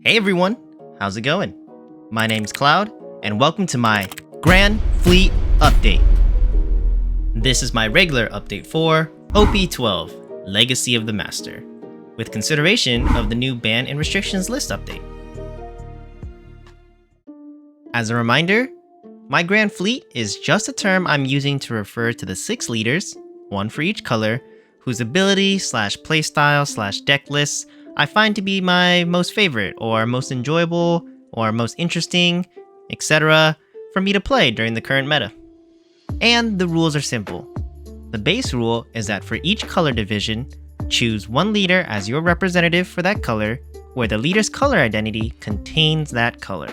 Hey everyone, how's it going? My name's Cloud, and welcome to my Grand Fleet Update. This is my regular update for OP12, Legacy of the Master, with consideration of the new ban and restrictions list update. As a reminder, my Grand Fleet is just a term I'm using to refer to the 6 leaders, one for each color, whose ability / playstyle / deck lists I find to be my most favorite, or most enjoyable, or most interesting, etc. for me to play during the current meta. And the rules are simple. The base rule is that for each color division, choose one leader as your representative for that color, where the leader's color identity contains that color.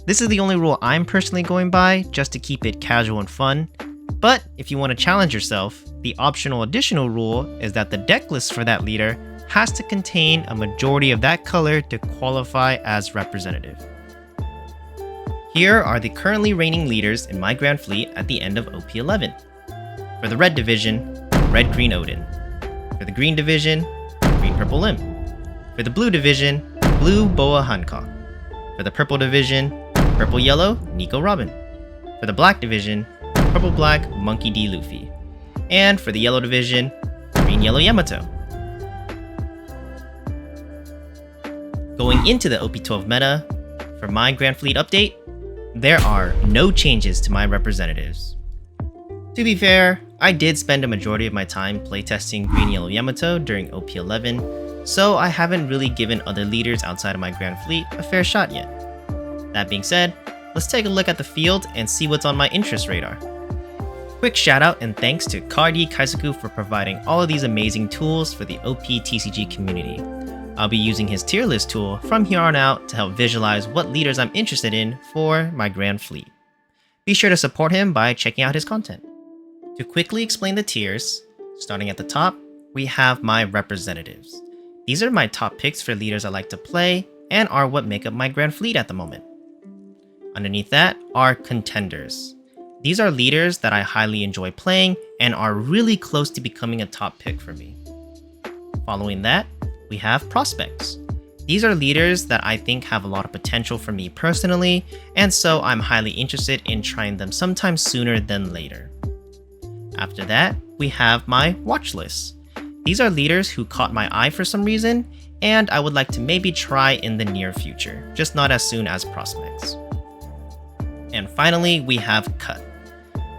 This is the only rule I'm personally going by, just to keep it casual and fun. But if you want to challenge yourself, the optional additional rule is that the deck list for that leader has to contain a majority of that color to qualify as representative. Here are the currently reigning leaders in my Grand Fleet at the end of OP11. For the red division, red-green Odin. For the green division, green-purple Lim. For the blue division, blue Boa Hancock. For the purple division, purple-yellow Nico Robin. For the black division, purple-black Monkey D. Luffy. And for the yellow division, green-yellow Yamato. Going into the OP12 meta, for my Grand Fleet update, there are no changes to my representatives. To be fair, I did spend a majority of my time playtesting green-yellow Yamato during OP11, so I haven't really given other leaders outside of my Grand Fleet a fair shot yet. That being said, let's take a look at the field and see what's on my interest radar. Quick shout out and thanks to Kaizoku for providing all of these amazing tools for the OPCG community. I'll be using his tier list tool from here on out to help visualize what leaders I'm interested in for my Grand Fleet. Be sure to support him by checking out his content. To quickly explain the tiers, starting at the top, we have my representatives. These are my top picks for leaders I like to play and are what make up my Grand Fleet at the moment. Underneath that are contenders. These are leaders that I highly enjoy playing and are really close to becoming a top pick for me. Following that, we have prospects. These are leaders that I think have a lot of potential for me personally, and so I'm highly interested in trying them sometime sooner than later. After that, we have my watch list. These are leaders who caught my eye for some reason, and I would like to maybe try in the near future, just not as soon as prospects. And finally, we have cut.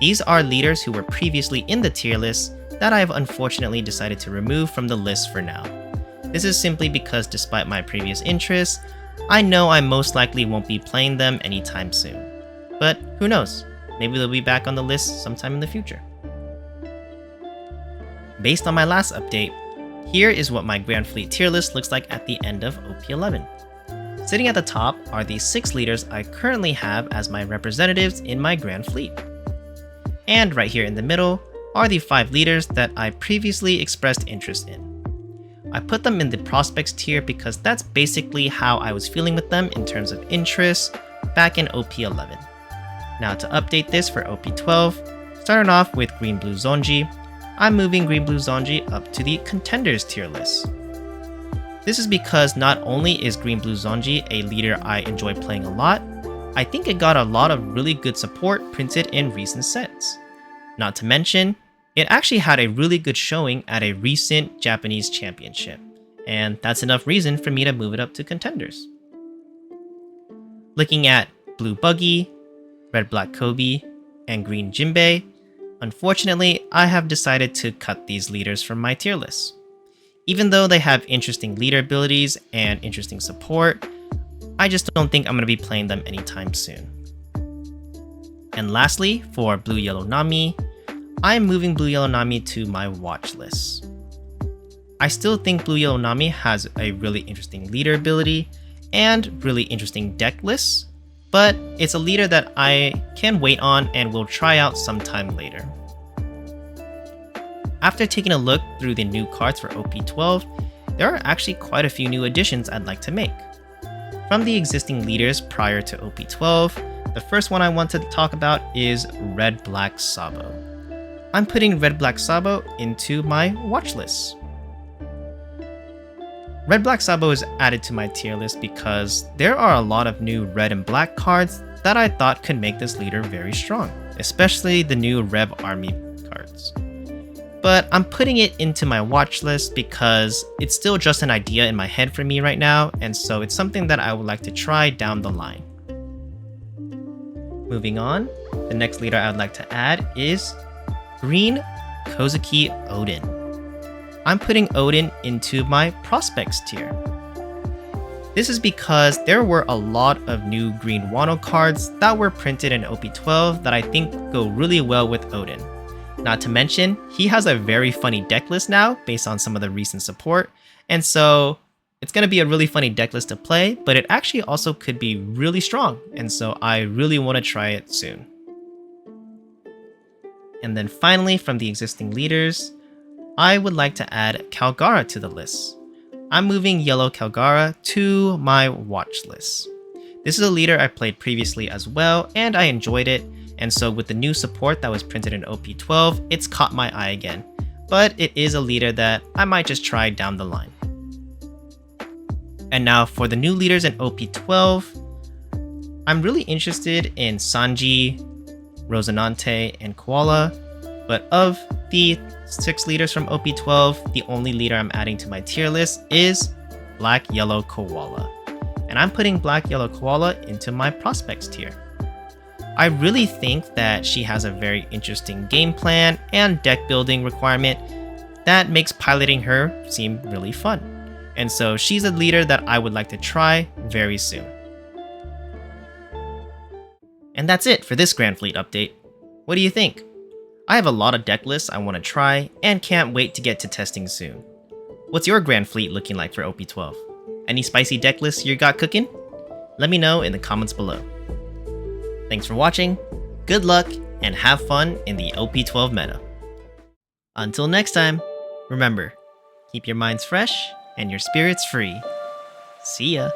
These are leaders who were previously in the tier list that I have unfortunately decided to remove from the list for now. This is simply because despite my previous interests, I know I most likely won't be playing them anytime soon. But who knows, maybe they'll be back on the list sometime in the future. Based on my last update, here is what my Grand Fleet tier list looks like at the end of OP11. Sitting at the top are the 6 leaders I currently have as my representatives in my Grand Fleet. And right here in the middle are the 5 leaders that I previously expressed interest in. I put them in the prospects tier because that's basically how I was feeling with them in terms of interest back in OP11. Now to update this for OP12, starting off with Green Blue Zonji, I'm moving Green Blue Zonji up to the contenders tier list. This is because not only is Green Blue Zonji a leader I enjoy playing a lot, I think it got a lot of really good support printed in recent sets. Not to mention, it actually had a really good showing at a recent Japanese championship, and that's enough reason for me to move it up to contenders. Looking at Blue Buggy, Red Black Kobe, and Green Jinbei, unfortunately, I have decided to cut these leaders from my tier list. Even though they have interesting leader abilities and interesting support, I just don't think I'm going to be playing them anytime soon. And lastly, for Blue Yellow Nami, I am moving Blue Yellow Nami to my watch list. I still think Blue Yellow Nami has a really interesting leader ability and really interesting deck lists, but it's a leader that I can wait on and will try out sometime later. After taking a look through the new cards for OP12, there are actually quite a few new additions I'd like to make. From the existing leaders prior to OP12, the first one I want to talk about is Red Black Sabo. I'm putting Red Black Sabo into my watch list. Red Black Sabo is added to my tier list because there are a lot of new red and black cards that I thought could make this leader very strong, especially the new Rev Army cards. But I'm putting it into my watch list because it's still just an idea in my head for me right now, and so it's something that I would like to try down the line. Moving on, the next leader I would like to add is Green Kozuki Odin. I'm putting Odin into my prospects tier. This is because there were a lot of new green Wano cards that were printed in OP12 that I think go really well with Odin. Not to mention, he has a very funny deck list now based on some of the recent support, and so it's going to be a really funny deck list to play, but it actually also could be really strong, and so I really want to try it soon. And then finally, from the existing leaders, I would like to add Kalgara to the list. I'm moving Yellow Kalgara to my watch list. This is a leader I played previously as well, and I enjoyed it, and so with the new support that was printed in OP12, it's caught my eye again. But it is a leader that I might just try down the line. And now for the new leaders in OP12, I'm really interested in Sanji, Rosinante, and Koala, but of the 6 leaders from OP12, the only leader I'm adding to my tier list is Black Yellow Koala. And I'm putting Black Yellow Koala into my prospects tier. I really think that she has a very interesting game plan and deck building requirement that makes piloting her seem really fun. And so she's a leader that I would like to try very soon. And that's it for this Grand Fleet update. What do you think? I have a lot of deck lists I want to try and can't wait to get to testing soon. What's your Grand Fleet looking like for OP12? Any spicy deck lists you got cooking? Let me know in the comments below. Thanks for watching, good luck, and have fun in the OP12 meta. Until next time, remember, keep your minds fresh and your spirits free. See ya!